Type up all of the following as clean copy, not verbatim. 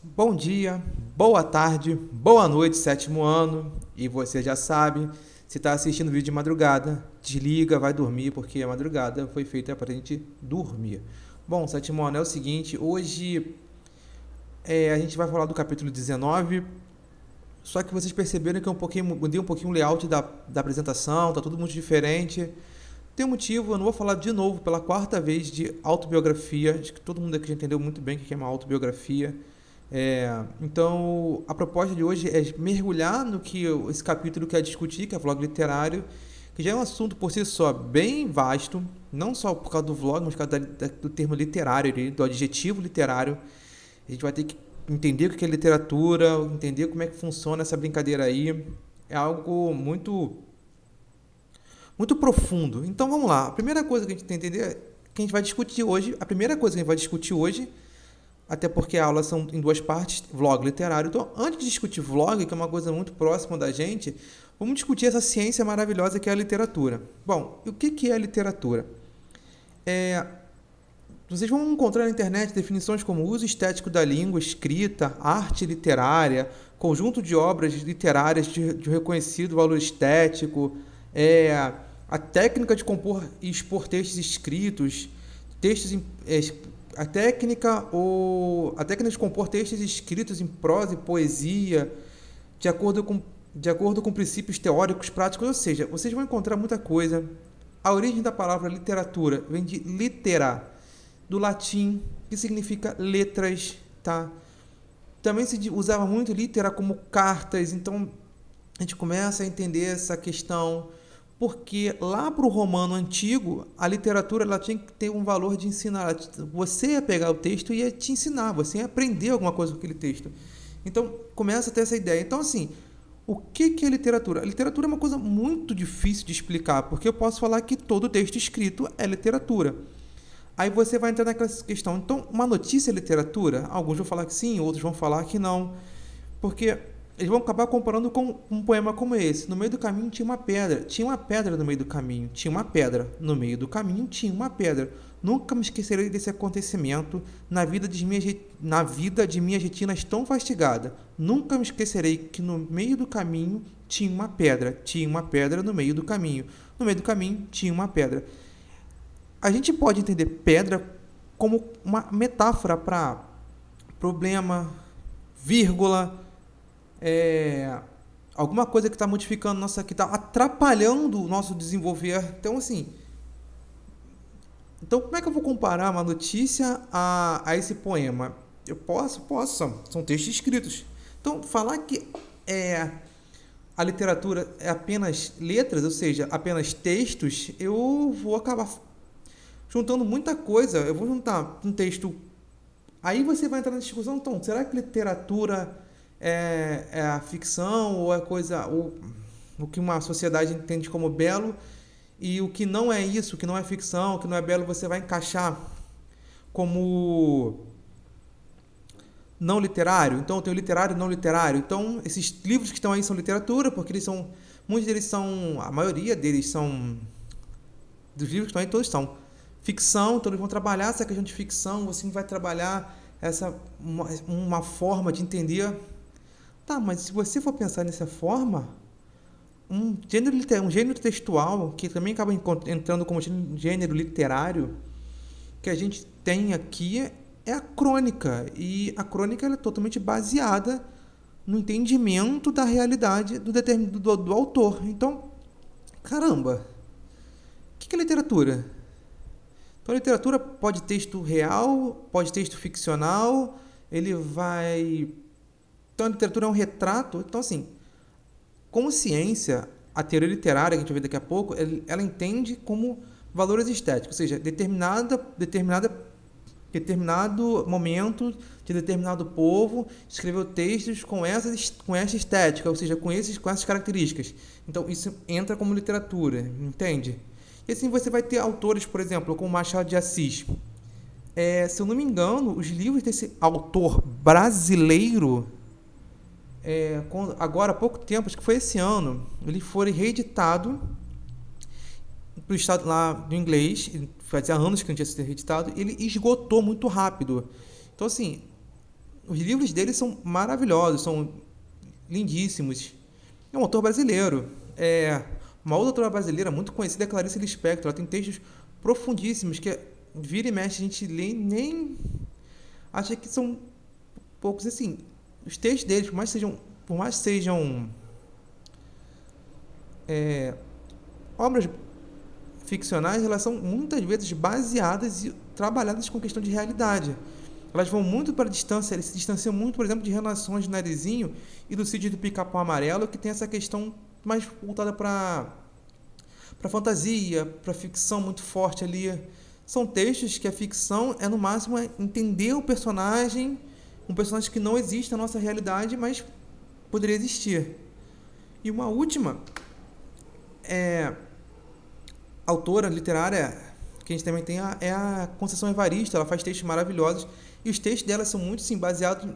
Bom dia, boa tarde, boa noite, sétimo ano. E você já sabe, se está assistindo o vídeo de madrugada, desliga, vai dormir, porque a madrugada foi feita para a gente dormir. Bom, sétimo ano é o seguinte, hoje a gente vai falar do capítulo 19, só que vocês perceberam que eu mudei um pouquinho o layout da apresentação, tá tudo muito diferente. Tem um motivo, eu não vou falar de novo pela quarta vez de autobiografia, acho que todo mundo aqui já entendeu muito bem o que é uma autobiografia. Então, a proposta de hoje é mergulhar no que esse capítulo quer discutir, que é vlog literário, que já é um assunto por si só bem vasto, não só por causa do vlog, mas por causa do termo literário, do adjetivo literário. A gente vai ter que entender o que é literatura, entender como é que funciona essa brincadeira aí. É algo muito profundo. Então vamos lá. A primeira coisa que a gente tem que entender, que a gente vai discutir hoje, a primeira coisa que a gente vai discutir hoje, até porque as aulas são em duas partes, vlog literário. Então, antes de discutir vlog, que é uma coisa muito próxima da gente, vamos discutir essa ciência maravilhosa que é a literatura. Bom, e o que é a literatura? É, Vocês vão encontrar na internet definições como uso estético da língua, escrita, arte literária, conjunto de obras literárias de reconhecido valor estético, a técnica de compor e expor textos escritos, textos a técnica de compor textos escritos em prosa e poesia, de acordo com princípios teóricos práticos, ou seja, vocês vão encontrar muita coisa. A origem da palavra literatura vem de litera, do latim, que significa letras, tá? Também se usava muito litera como cartas, então a gente começa a entender essa questão, porque lá para o romano antigo, a literatura ela tinha que ter um valor de ensinar. Você ia pegar o texto e ia te ensinar, você ia aprender alguma coisa com aquele texto. Então, começa a ter essa ideia. Então, assim, o que é literatura? A literatura é uma coisa muito difícil de explicar, porque eu posso falar que todo texto escrito é literatura. Aí você vai entrar naquela questão. Então, uma notícia é literatura? Alguns vão falar que sim, outros vão falar que não. Porque eles vão acabar comparando com um poema como esse. No meio do caminho tinha uma pedra. Tinha uma pedra no meio do caminho. Tinha uma pedra. No meio do caminho tinha uma pedra. Nunca me esquecerei desse acontecimento na vida de minhas retinas tão fastigadas. Nunca me esquecerei que no meio do caminho tinha uma pedra. Tinha uma pedra no meio do caminho. No meio do caminho tinha uma pedra. A gente pode entender pedra como uma metáfora para problema, vírgula, alguma coisa que está modificando nossa, que está atrapalhando o nosso desenvolver. Então, assim, como é que eu vou comparar uma notícia a esse poema? Eu posso, são textos escritos. Então, falar que a literatura é apenas letras, ou seja, apenas textos, eu vou acabar juntando muita coisa. Eu vou juntar um texto. Aí você vai entrar na discussão, então, será que literatura é a ficção ou é coisa, ou o que uma sociedade entende como belo, e o que não é isso, o que não é ficção, o que não é belo, você vai encaixar como não literário? Então, tem o literário e não literário. Então, esses livros que estão aí são literatura, porque muitos deles são, a maioria deles são, dos livros que estão aí, todos são ficção. Então eles vão trabalhar essa questão de ficção, você vai trabalhar uma forma de entender. Tá, mas se você for pensar nessa forma, um gênero textual, que também acaba entrando como gênero literário, que a gente tem aqui é a crônica. E a crônica ela é totalmente baseada no entendimento da realidade do autor. Então, caramba, o que é literatura? Então, a literatura pode texto real, pode texto ficcional, ele vai... Então, a literatura é um retrato. Então, assim, como ciência, a teoria literária, que a gente vai ver daqui a pouco, ela entende como valores estéticos, ou seja, determinado momento de determinado povo escreveu textos com essa estética, ou seja, com essas características. Então, isso entra como literatura, entende? E assim você vai ter autores, por exemplo, como Machado de Assis. Se eu não me engano, os livros desse autor brasileiro, agora há pouco tempo, acho que foi esse ano, ele foi reeditado para o estado lá do inglês, fazia anos que não tinha sido reeditado, e ele esgotou muito rápido. Então, assim, os livros dele são maravilhosos, são lindíssimos. É um autor brasileiro. Uma outra autora brasileira muito conhecida é Clarice Lispector. Ela tem textos profundíssimos que vira e mexe a gente lê e nem acha que são poucos. Assim, os textos deles, por mais sejam obras ficcionais, elas são muitas vezes baseadas e trabalhadas com questão de realidade. Elas vão muito para a distância, eles se distanciam muito, por exemplo, de Relações de Narizinho e do Sítio do Pica-Pau Amarelo, que tem essa questão mais voltada para fantasia, para ficção muito forte ali. São textos que a ficção no máximo entender o personagem, um personagem que não existe na nossa realidade, mas poderia existir. E uma última autora literária que a gente também tem é a Conceição Evaristo. Ela faz textos maravilhosos e os textos dela são muito sim, baseados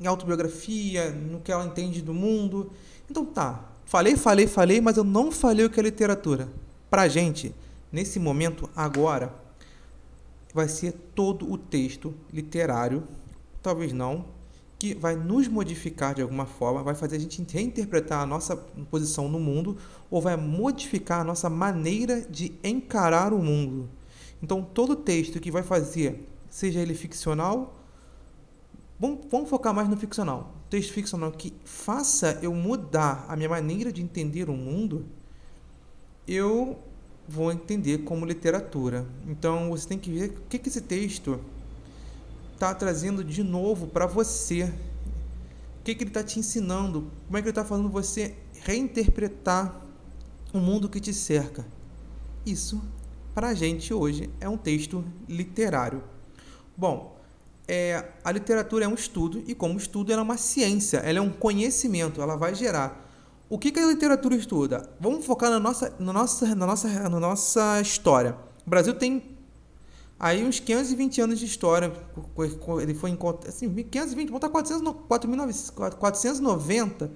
em autobiografia, no que ela entende do mundo. Então falei, mas eu não falei o que é literatura. Pra gente, nesse momento, agora, vai ser todo o texto literário, talvez não, que vai nos modificar de alguma forma, vai fazer a gente reinterpretar a nossa posição no mundo ou vai modificar a nossa maneira de encarar o mundo. Então, todo texto que vai fazer, seja ele ficcional, vamos focar mais no ficcional. Texto ficcional que faça eu mudar a minha maneira de entender o mundo, eu vou entender como literatura. Então, você tem que ver o que esse texto está trazendo de novo para você. O que ele está te ensinando? Como é que ele está fazendo você reinterpretar o mundo que te cerca? Isso, para a gente hoje, é um texto literário. Bom, a literatura é um estudo e, como estudo, ela é uma ciência, ela é um conhecimento, ela vai gerar. O que a literatura estuda? Vamos focar na nossa história. O Brasil tem aí uns 520 anos de história. Ele foi assim, 520, vamos estar 490,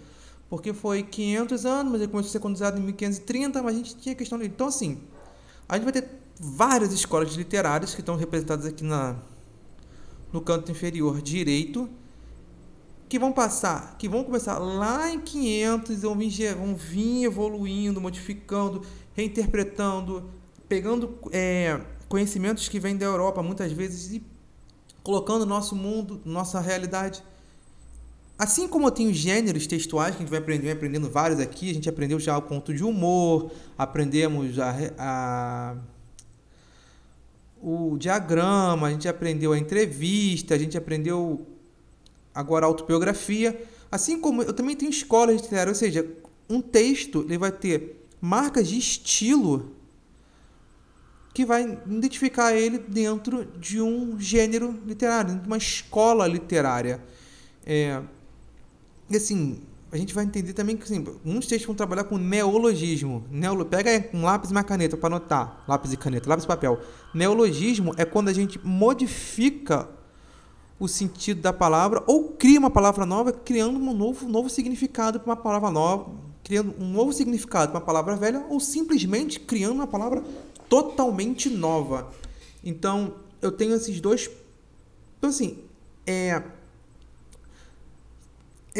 porque foi 500 anos, mas ele começou a ser colonizado em 1530, mas a gente tinha questão dele. Então, assim, a gente vai ter várias escolas literárias que estão representadas aqui no canto inferior direito, que vão começar lá em 500 e vão vir evoluindo, modificando, reinterpretando, pegando conhecimentos que vêm da Europa muitas vezes e colocando no nosso mundo, nossa realidade. Assim como eu tenho gêneros textuais, que a gente vai aprendendo vários aqui, a gente aprendeu já o conto de humor, aprendemos o diagrama, a gente aprendeu a entrevista, a gente aprendeu agora a autobiografia. Assim como eu também tenho escolas literárias, ou seja, um texto ele vai ter marcas de estilo que vai identificar ele dentro de um gênero literário, de uma escola literária. E assim, a gente vai entender também que assim, muitos textos vão trabalhar com neologismo. Pega aí um lápis e uma caneta para anotar. Lápis e caneta, lápis e papel. Neologismo é quando a gente modifica o sentido da palavra ou cria uma palavra nova, criando um novo significado para uma palavra nova, criando um novo significado para uma palavra velha ou simplesmente criando uma palavra totalmente nova. Então, eu tenho esses dois. Então, assim, é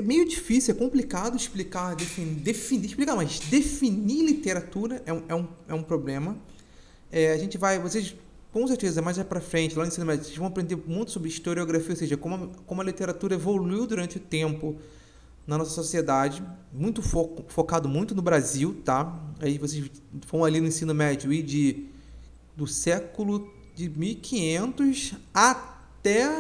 meio difícil, é complicado explicar, definir literatura é um problema. Vocês, com certeza, mais para frente, lá no ensino médio, vocês vão aprender muito sobre historiografia, ou seja, como a literatura evoluiu durante o tempo na nossa sociedade, muito focado muito no Brasil, tá? Aí vocês vão ali no ensino médio e do século de 1500 até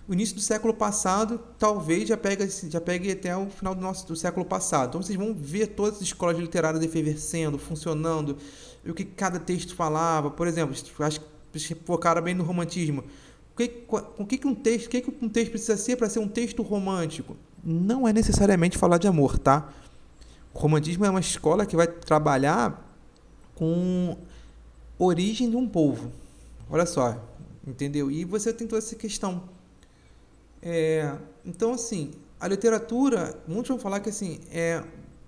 o início do século passado, talvez já pegue até o final do século passado. Então vocês vão ver todas as escolas literárias efervescendo, funcionando, e o que cada texto falava. Por exemplo, acho que focaram bem no romantismo. O que um texto precisa ser para ser um texto romântico? Não é necessariamente falar de amor, tá? O romantismo é uma escola que vai trabalhar com origem de um povo. Olha só, entendeu? E você tem toda essa questão. Então, assim, a literatura, muitos vão falar que assim,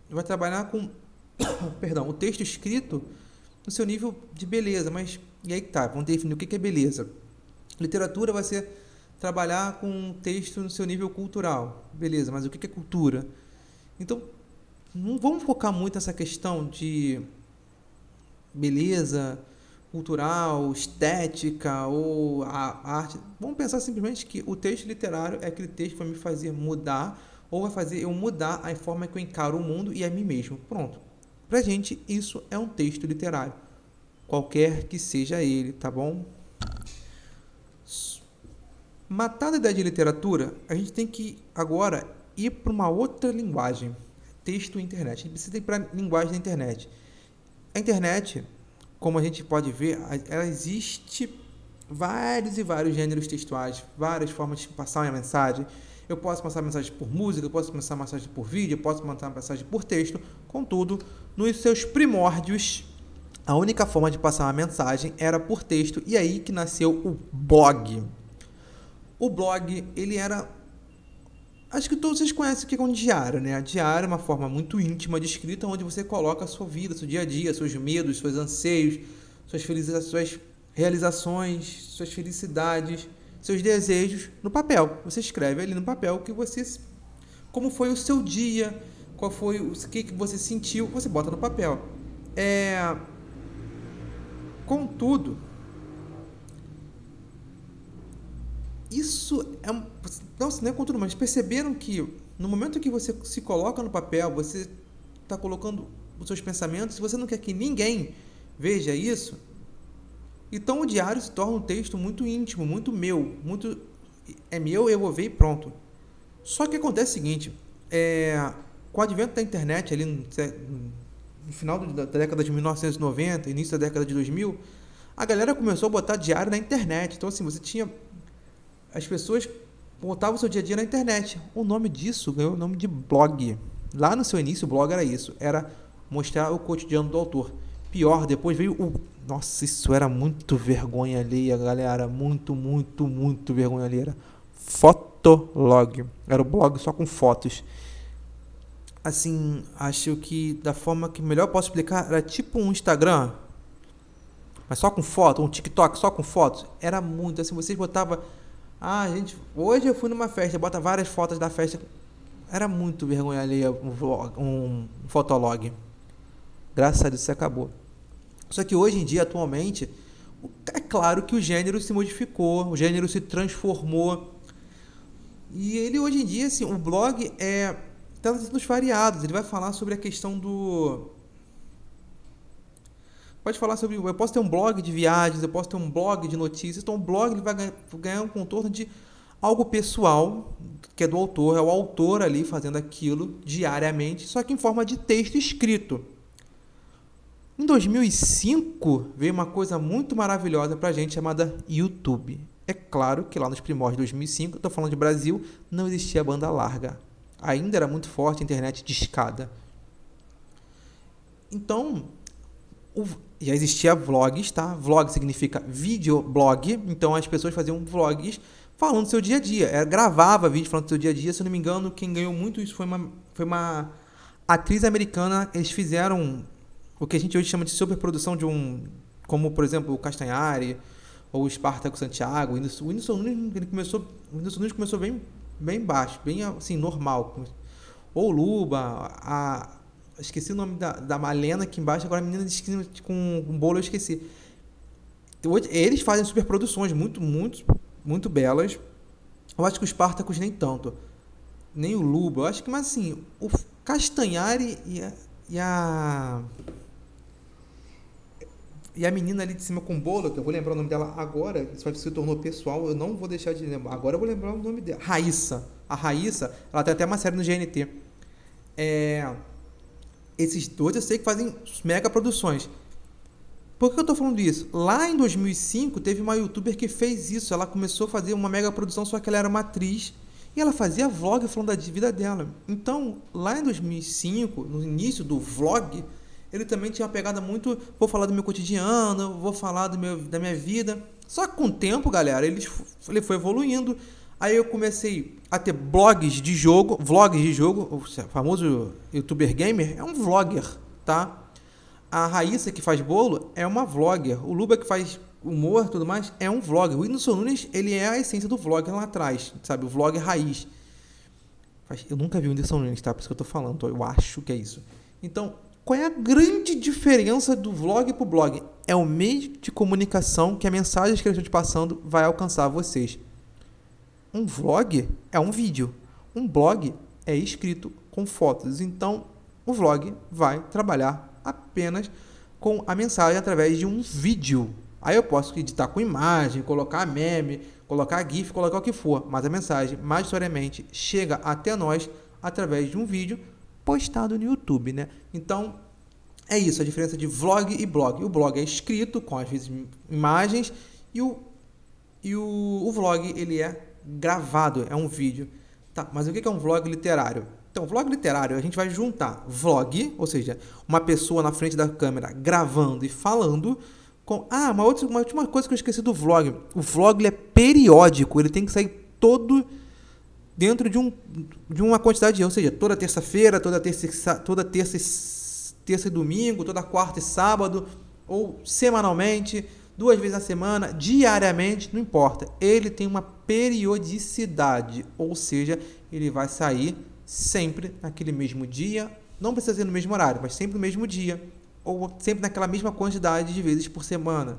vai trabalhar com o texto escrito no seu nível de beleza, mas e aí que tá, vamos definir o que é beleza. Literatura vai ser trabalhar com um texto no seu nível cultural. Beleza, mas o que é cultura? Então, não vamos focar muito nessa questão de beleza cultural, estética ou a arte. Vamos pensar simplesmente que o texto literário é aquele texto que vai me fazer mudar ou vai fazer eu mudar a forma que eu encaro o mundo e a mim mesmo. Pronto. Pra gente, isso é um texto literário. Qualquer que seja ele, tá bom? Matada a ideia de literatura, a gente tem que agora ir para uma outra linguagem. Texto e internet. A gente precisa ir para a linguagem da internet. A internet, como a gente pode ver, ela existe vários e vários gêneros textuais, várias formas de passar uma mensagem. Eu posso passar mensagem por música, eu posso passar mensagem por vídeo, eu posso mandar mensagem por texto. Contudo, nos seus primórdios, a única forma de passar uma mensagem era por texto, e aí que nasceu o blog. O blog, ele era... Acho que todos vocês conhecem o que é um diário, né? A diário é uma forma muito íntima de escrita, onde você coloca a sua vida, seu dia a dia, seus medos, seus anseios, suas realizações, suas felicidades, seus desejos no papel. Você escreve ali no papel que você, como foi o seu dia, qual foi o que você sentiu, você bota no papel. Contudo, isso é não é contudo, mas perceberam que no momento que você se coloca no papel, você está colocando os seus pensamentos, se você não quer que ninguém veja isso, então o diário se torna um texto muito íntimo, muito meu, muito é meu, eu vou ver e pronto. Só que acontece o seguinte, com o advento da internet ali no final da década de 1990, início da década de 2000, a galera começou a botar diário na internet. Então assim, você tinha as pessoas botavam o seu dia a dia na internet. O nome disso ganhou o nome de blog. Lá no seu início, o blog era isso, era mostrar o cotidiano do autor. Pior, depois veio o... Nossa, isso era muito vergonha alheia, galera. Muito vergonha alheia. Era Fotolog. Era o blog só com fotos. Assim, acho que da forma que melhor posso explicar, era tipo um Instagram, mas só com foto, um TikTok só com fotos. Era muito, assim, vocês botavam... gente, hoje eu fui numa festa, bota várias fotos da festa. Era muito vergonha alheia um fotolog. Graças a Deus isso acabou. Só que hoje em dia, atualmente, é claro que o gênero se modificou, o gênero se transformou. E ele hoje em dia, assim, o blog está nos variados. Ele vai falar sobre a questão do... Pode falar sobre... Eu posso ter um blog de viagens, eu posso ter um blog de notícias. Então, o blog ele vai ganhar um contorno de algo pessoal, que é do autor. É o autor ali fazendo aquilo diariamente, só que em forma de texto escrito. Em 2005, veio uma coisa muito maravilhosa pra gente, chamada YouTube. É claro que lá nos primórdios de 2005, estou falando de Brasil, não existia banda larga. Ainda era muito forte a internet de escada. Então... já existia vlogs, tá? Vlog significa videoblog, então as pessoas faziam vlogs falando do seu dia a dia. Gravava vídeo falando do seu dia a dia, se eu não me engano, quem ganhou muito isso foi uma atriz americana. Eles fizeram o que a gente hoje chama de superprodução de como por exemplo o Castanhari ou o Espartaco Santiago. O Whindersson Nunes começou bem baixo, bem assim, normal. Ou o Luba, esqueci o nome da Malena aqui embaixo, agora a menina com um bolo eu esqueci. Eles fazem superproduções muito belas. Eu acho que o Spartacus nem tanto. Nem o Luba. Eu acho que, mas assim, o Castanhari e a menina ali de cima com o bolo, que eu vou lembrar o nome dela agora, isso se tornou pessoal, eu não vou deixar de lembrar. Agora eu vou lembrar o nome dela. Raíssa. A Raíssa, ela tem até uma série no GNT. Esses dois eu sei que fazem mega produções. Por que eu tô falando isso? Lá em 2005 teve uma youtuber que fez isso. Ela começou a fazer uma mega produção, só que ela era uma atriz e ela fazia vlog falando da vida dela. Então, lá em 2005, no início do vlog, ele também tinha uma pegada muito... Vou falar do meu cotidiano, vou falar da minha vida. Só que com o tempo, galera, ele foi evoluindo. Aí eu comecei a ter vlogs de jogo. O famoso youtuber gamer é um vlogger, tá? A Raíssa, que faz bolo, é uma vlogger. O Luba, que faz humor e tudo mais, é um vlog. O Whindersson Nunes, ele é a essência do vlog lá atrás, sabe? O vlog raiz. Eu nunca vi o Whindersson Nunes, tá? Por isso que eu tô falando, eu acho que é isso. Então, qual é a grande diferença do vlog pro blog? É o meio de comunicação que a mensagem que eu estou te passando vai alcançar vocês. Um vlog é um vídeo. Um blog é escrito com fotos. Então, o vlog vai trabalhar apenas com a mensagem através de um vídeo. Aí eu posso editar com imagem, colocar meme, colocar GIF, colocar o que for. Mas a mensagem, majoritariamente, chega até nós através de um vídeo postado no YouTube, né? Então, é isso, a diferença de vlog e blog. O blog é escrito, com às vezes imagens, e o vlog, ele é gravado, é um vídeo. Tá, mas o que é um vlog literário? Então, vlog literário, a gente vai juntar vlog, ou seja, uma pessoa na frente da câmera gravando e falando, com... uma última coisa que eu esqueci do vlog. O vlog, ele é periódico, ele tem que sair todo dentro de uma quantidade, ou seja, toda terça-feira, toda terça e domingo, toda quarta e sábado, ou semanalmente, 2 vezes na semana, diariamente, não importa. Ele tem uma periodicidade, ou seja, ele vai sair sempre naquele mesmo dia, não precisa ser no mesmo horário, mas sempre no mesmo dia, ou sempre naquela mesma quantidade de vezes por semana.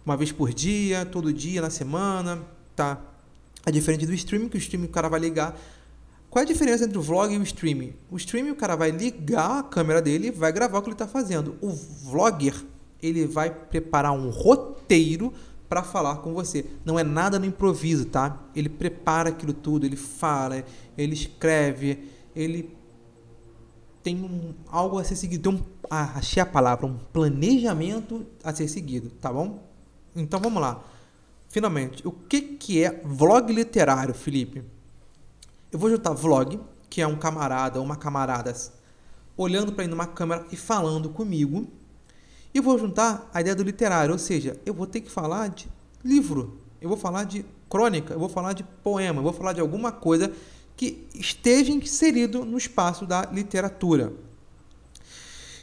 Uma vez por dia, todo dia, na semana, tá? É diferente do streaming, que o streaming o cara vai ligar. Qual é a diferença entre o vlog e o streaming? O streaming o cara vai ligar a câmera dele e vai gravar o que ele está fazendo. O vlogger, ele vai preparar um roteiro para falar com você. Não é nada no improviso, tá? Ele prepara aquilo tudo, ele fala, ele escreve, ele tem algo a ser seguido. Achei a palavra, um planejamento a ser seguido, tá bom? Então vamos lá. Finalmente, o que é vlog literário, Felipe? Eu vou juntar vlog, que é um camarada ou uma camarada olhando para ir numa câmera e falando comigo. E vou juntar a ideia do literário, ou seja, eu vou ter que falar de livro, eu vou falar de crônica, eu vou falar de poema, eu vou falar de alguma coisa que esteja inserido no espaço da literatura.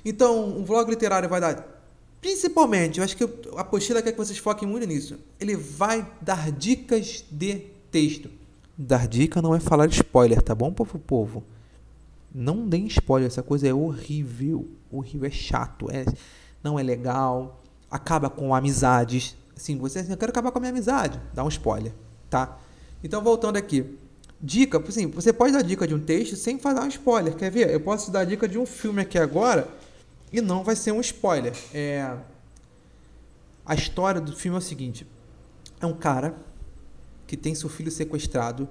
Então, um vlog literário vai dar, principalmente, eu acho que a apostila quer que vocês foquem muito nisso, ele vai dar dicas de texto. Dar dica não é falar spoiler, tá bom, povo? Não deem spoiler, essa coisa é horrível, é chato, não é legal, acaba com amizades. Assim, eu quero acabar com a minha amizade, dá um spoiler, tá? Então, voltando aqui. Dica, assim, você pode dar dica de um texto sem fazer um spoiler, quer ver? Eu posso dar dica de um filme aqui agora e não vai ser um spoiler. A história do filme é o seguinte, é um cara que tem seu filho sequestrado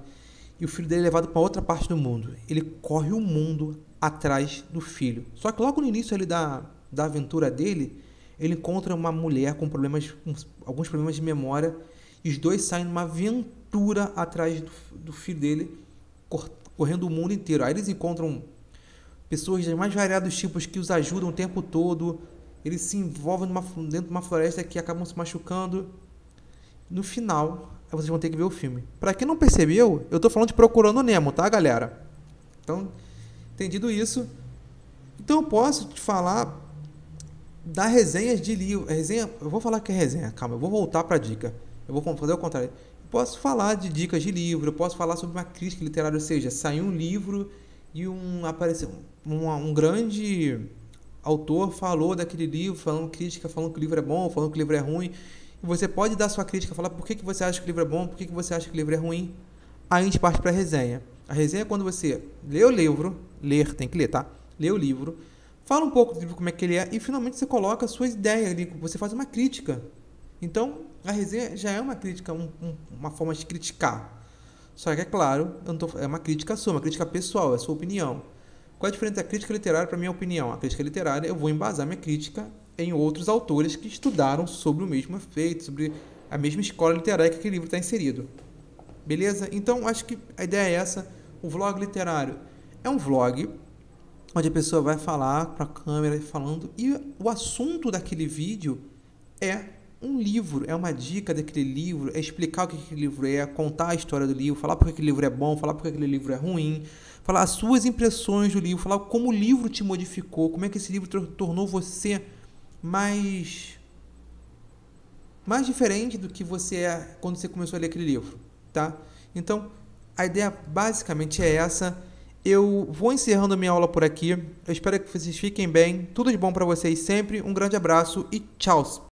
e o filho dele é levado para outra parte do mundo. Ele corre o mundo atrás do filho. Só que logo no início da aventura dele, ele encontra uma mulher com alguns problemas de memória, e os dois saem numa aventura atrás do filho dele, correndo o mundo inteiro. Aí eles encontram pessoas de mais variados tipos que os ajudam o tempo todo, eles se envolvem dentro de uma floresta que acabam se machucando. No final, vocês vão ter que ver o filme. Pra quem não percebeu, eu tô falando de Procurando Nemo, tá, galera? Então, entendido isso, então eu posso te falar das resenhas de livro. Eu vou falar que é resenha, calma, eu vou voltar pra dica. Eu vou fazer o contrário. Eu posso falar de dicas de livro, eu posso falar sobre uma crítica literária, ou seja, saiu um livro e apareceu um grande autor falou daquele livro, falando crítica, falando que o livro é bom, falando que o livro é ruim. E você pode dar sua crítica, falar por que você acha que o livro é bom, por que você acha que o livro é ruim. Aí a gente parte para a resenha. A resenha é quando você lê o livro, tem que ler, tá? Lê o livro, fala um pouco do livro, como é que ele é, e finalmente você coloca as suas ideias ali, você faz uma crítica. Então, a resenha já é uma crítica, uma forma de criticar. Só que, é claro, é uma crítica sua, uma crítica pessoal, é a sua opinião. Qual é a diferença da crítica literária para a minha opinião? A crítica literária, eu vou embasar minha crítica em outros autores que estudaram sobre o mesmo efeito, sobre a mesma escola literária que aquele livro está inserido. Beleza? Então, acho que a ideia é essa. O vlog literário é um vlog onde a pessoa vai falar para a câmera falando, e o assunto daquele vídeo é um livro, é uma dica daquele livro, é explicar o que aquele livro é, contar a história do livro, falar porque aquele livro é bom, falar porque aquele livro é ruim, falar as suas impressões do livro, falar como o livro te modificou, como é que esse livro tornou você mais mais diferente do que você é quando você começou a ler aquele livro, tá? Então, a ideia basicamente é essa. Eu vou encerrando minha aula por aqui. Eu espero que vocês fiquem bem. Tudo de bom para vocês sempre. Um grande abraço e tchau!